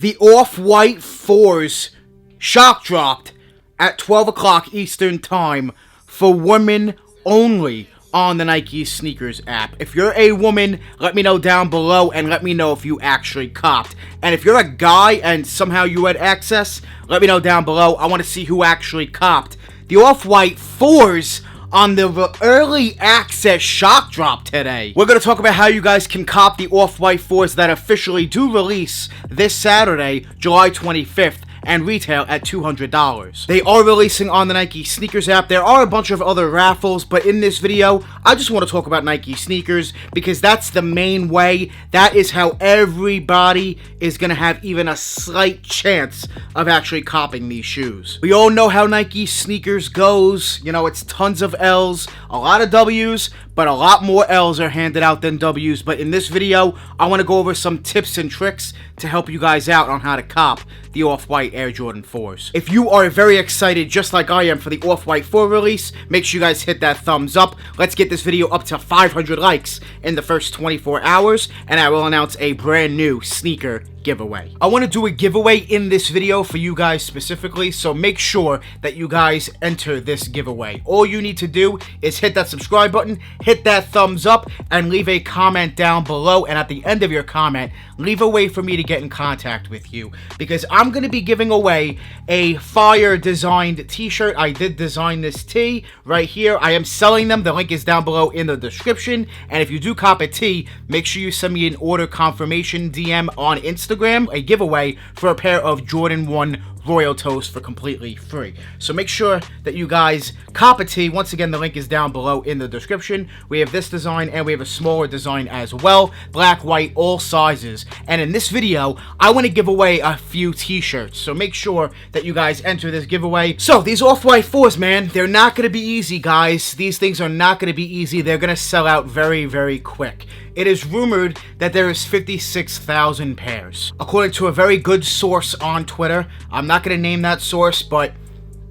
The Off-White 4s shock dropped at 12 o'clock Eastern Time for women only on the Nike Sneakers app. If you're a woman, let me know down below and let me know if you actually copped. And if you're a guy and somehow you had access, let me know down below. I want to see who actually copped the Off-White 4s on the early access shock drop today. We're going to talk about how you guys can cop the Off-White 4s that officially do release this Saturday, July 25th, and retail at $200. They are releasing on the Nike Sneakers app. There are a bunch of other raffles, but in this video, I just want to talk about Nike Sneakers because that's the main way. That is how everybody is going to have even a slight chance of actually copping these shoes. We all know how Nike Sneakers goes. You know, it's tons of L's, a lot of W's, but a lot more L's are handed out than W's. But in this video, I want to go over some tips and tricks to help you guys out on how to cop the Off-White Air Jordan 4s. If you are very excited, just like I am, for the Off-White 4 release, make sure you guys hit that thumbs up. Let's get this video up to 500 likes in the first 24 hours, and I will announce a brand new sneaker giveaway. I want to do a giveaway in this video for you guys specifically, so make sure that you guys enter this giveaway. All you need to do is hit that subscribe button, hit that thumbs up, and leave a comment down below, and at the end of your comment, leave a way for me to get in contact with you, because I'm going to be giving away a fire designed t-shirt. I did design this tee right here. I am selling them. The link is down below in the description, and if you do cop a tee, make sure you send me an order confirmation DM on Instagram, a giveaway for a pair of Jordan 1 Royal Toast for completely free. So make sure that you guys cop a tee. Once again, the link is down below in the description. We have this design and we have a smaller design as well. Black, white, all sizes. And in this video, I want to give away a few t-shirts. So make sure that you guys enter this giveaway. So these Off-White 4s, man, they're not going to be easy, guys. These things are not going to be easy. They're going to sell out very, very quick. It is rumored that there is 56,000 pairs. According to a very good source on Twitter, I'm not going to name that source, but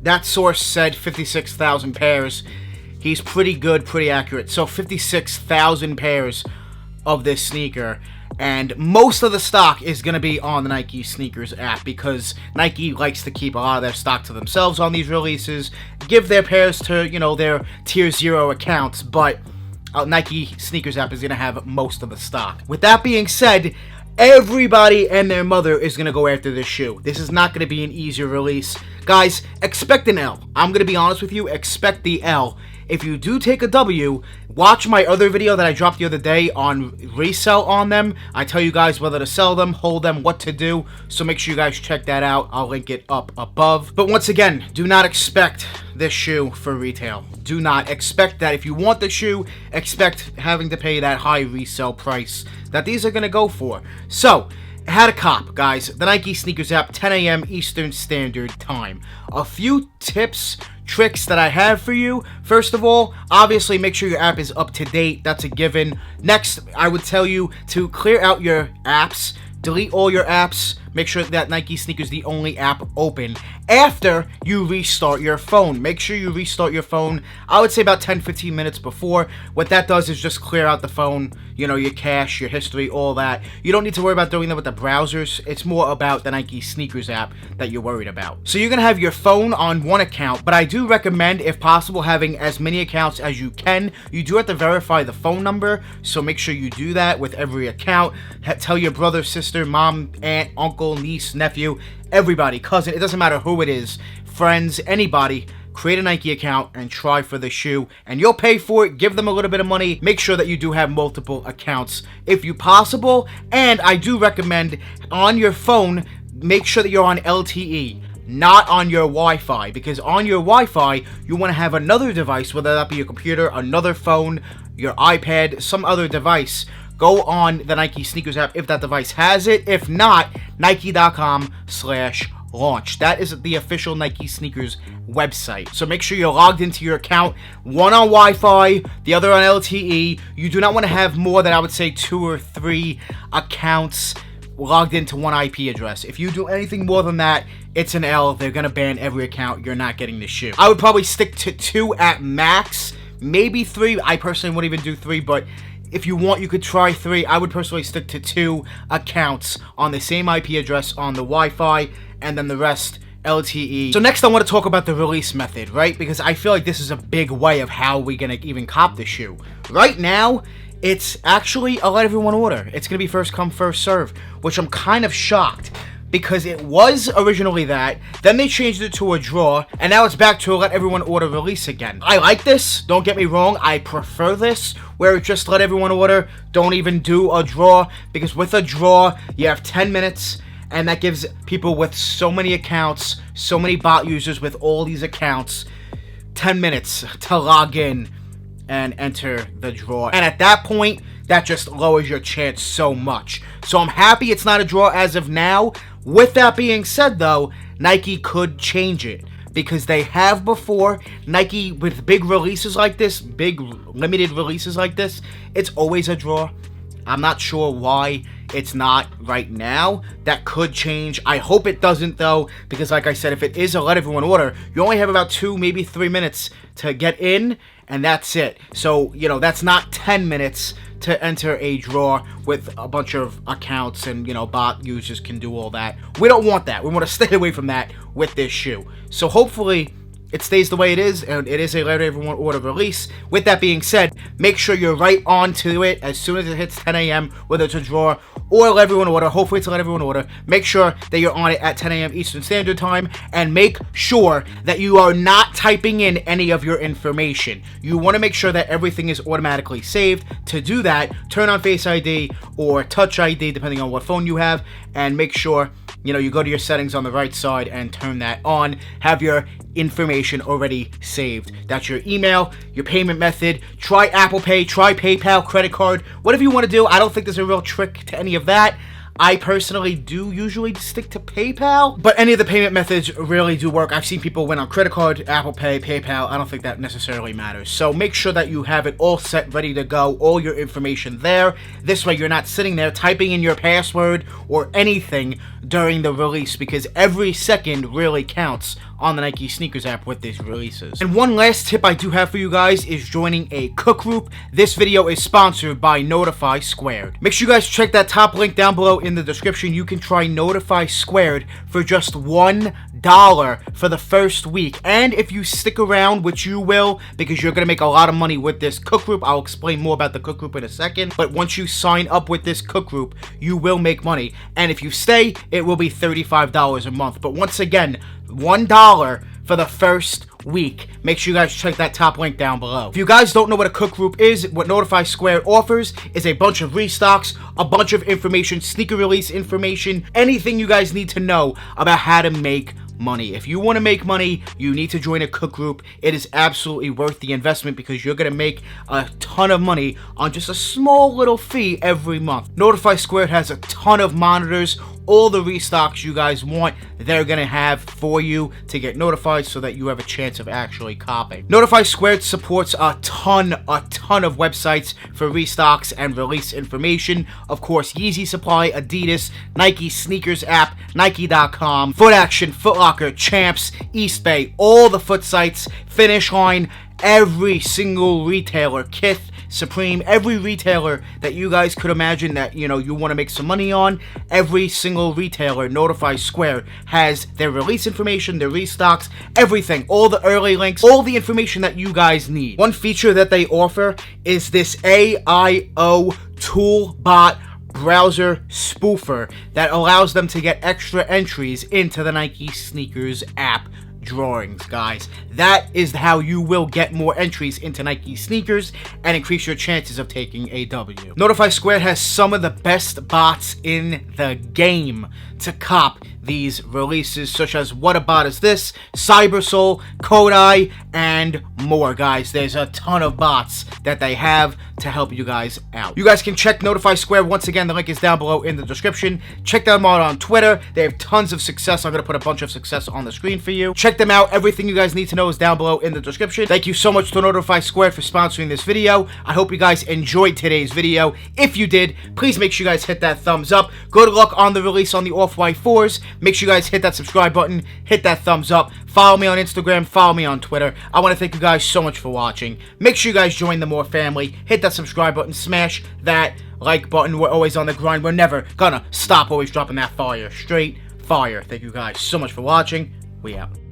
that source said 56,000 pairs. He's pretty good, pretty accurate. So 56,000 pairs of this sneaker. And most of the stock is going to be on the Nike Sneakers app because Nike likes to keep a lot of their stock to themselves on these releases. Give their pairs to, you know, their tier 0 accounts, but Nike Sneakers app is going to have most of the stock. With that being said, everybody and their mother is going to go after this shoe. This is not going to be an easier release. Guys, expect an L. I'm going to be honest with you, expect the L. If you do take a W, watch my other video that I dropped the other day on resell on them. I tell you guys whether to sell them, hold them, what to do. So make sure you guys check that out. I'll link it up above. But once again, do not expect this shoe for retail. Do not expect that. If you want the shoe, expect having to pay that high resale price that these are going to go for. So, how to cop, guys. The Nike Sneakers app, 10 a.m. Eastern Standard Time. A few tips, tricks that I have for you. First of all, obviously make sure your app is up to date. That's a given. Next, I would tell you to clear out your apps. Delete all your apps. Make sure that Nike Sneakers is the only app open after you restart your phone. Make sure you restart your phone, I would say about 10-15 minutes before. What that does is just clear out the phone, you know, your cache, your history, all that. You don't need to worry about doing that with the browsers. It's more about the Nike Sneakers app that you're worried about. So you're going to have your phone on one account, but I do recommend, if possible, having as many accounts as you can. You do have to verify the phone number, so make sure you do that with every account. Tell your brother, sister, mom, aunt, uncle, niece, nephew, everybody, cousin, it doesn't matter who it is, friends, anybody, create a Nike account and try for the shoe, and you'll pay for it. Give them a little bit of money. Make sure that you do have multiple accounts if you possible, and I do recommend on your phone, make sure that you're on LTE, not on your Wi-Fi, because on your Wi-Fi, you want to have another device, whether that be your computer, another phone, your iPad, some other device. Go on the Nike Sneakers app if that device has it. If not, Nike.com/launch. That is the official Nike Sneakers website. So make sure you're logged into your account. One on Wi-Fi, the other on LTE. You do not want to have more than, I would say, 2 or 3 accounts logged into one IP address. If you do anything more than that, it's an L. They're going to ban every account. You're not getting the shoe. I would probably stick to 2 at max, maybe 3. I personally wouldn't even do 3, but If you want, you could try 3. I would personally stick to 2 accounts on the same IP address on the Wi-Fi, and then the rest LTE. So next I want to talk about the release method, right? Because I feel like this is a big way of how we're gonna even cop the shoe. Right now, it's actually a let everyone order. It's gonna be first come, first serve, which I'm kind of shocked, because it was originally that, then they changed it to a draw, and now it's back to a let everyone order release again. I like this, don't get me wrong, I prefer this, where it's just let everyone order, don't even do a draw, because with a draw, you have 10 minutes, and that gives people with so many accounts, so many bot users with all these accounts, 10 minutes to log in and enter the draw. And at that point, that just lowers your chance so much. So I'm happy it's not a draw as of now. With that being said though, Nike could change it, because they have before. Nike, with big releases like this, big limited releases like this, it's always a draw. I'm not sure why it's not right now. That could change. I hope it doesn't though, because like I said, if it is a let everyone order, you only have about 2, maybe 3 minutes to get in, and that's it. So, you know, that's not 10 minutes to enter a draw with a bunch of accounts and, you know, bot users can do all that. We don't want that. We want to stay away from that with this shoe. So hopefully it stays the way it is, and it is a let everyone order release. With that being said, make sure you're right on to it as soon as it hits 10 a.m., whether it's a draw or let everyone order. Hopefully it's a let everyone order. Make sure that you're on it at 10 a.m. Eastern Standard Time, and make sure that you are not typing in any of your information. You want to make sure that everything is automatically saved. To do that, turn on Face ID or Touch ID, depending on what phone you have, and make sure, you know, you go to your settings on the right side and turn that on. Have your information already saved. That's your email, your payment method. Try Apple Pay, try PayPal, credit card, whatever you want to do. I don't think there's a real trick to any of that. I personally do usually stick to PayPal, but any of the payment methods really do work. I've seen people win on credit card, Apple Pay, PayPal. I don't think that necessarily matters. So make sure that you have it all set, ready to go, all your information there. This way you're not sitting there typing in your password or anything during the release, because every second really counts on the Nike SNKRS app with these releases. And one last tip I do have for you guys is joining a cook group. This video is sponsored by Notify Squared. Make sure you guys check that top link down below in the description. You can try Notify Squared for just $1 for the first week. And if you stick around, which you will, because you're going to make a lot of money with this cook group. I'll explain more about the cook group in a second. But once you sign up with this cook group, you will make money. And if you stay, it will be $35 a month. But once again, $1 for the first week. Make sure you guys check that top link down below. If you guys don't know what a cook group is, what Notify Squared offers is a bunch of restocks, a bunch of information, sneaker release information, anything you guys need to know about how to make money. If you want to make money, you need to join a cook group. It is absolutely worth the investment, because you're going to make a ton of money on just a small little fee every month. Notify Squared has a ton of monitors. All the restocks you guys want, they're going to have for you to get notified so that you have a chance of actually copping. Notify Squared supports a ton of websites for restocks and release information. Of course, Yeezy Supply, Adidas, Nike SNKRS app, Nike.com, Foot Action, Foot Locker, Champs, Eastbay, all the foot sites, Finish Line, every single retailer, Kith, Supreme, every retailer that you guys could imagine that, you know, you want to make some money on, every single retailer, Notify Squared, has their release information, their restocks, everything, all the early links, all the information that you guys need. One feature that they offer is this AIO Toolbot browser spoofer that allows them to get extra entries into the Nike SNKRS app drawings, guys. That is how you will get more entries into Nike SNKRS and increase your chances of taking a W. Notify Squared has some of the best bots in the game to cop these releases, such as What a Bot Is This, Cybersoul, Kodai, and more, guys. There's a ton of bots that they have to help you guys out. You guys can check Notify Squared. Once again, the link is down below in the description. Check them out on Twitter. They have tons of success. I'm going to put a bunch of success on the screen for you. Check check them out. Everything you guys need to know is down below in the description. Thank you so much to Notify Squared for sponsoring this video. I hope you guys enjoyed today's video. If you did, please make sure you guys hit that thumbs up. Good luck on the release on the Off-White 4s. Make sure you guys hit that subscribe button, hit that thumbs up. Follow me on Instagram, follow me on Twitter. I want to thank you guys so much for watching. Make sure you guys join the More family. Hit that subscribe button, smash that like button. We're always on the grind. We're never gonna stop always dropping that fire. Straight fire. Thank you guys so much for watching. We out.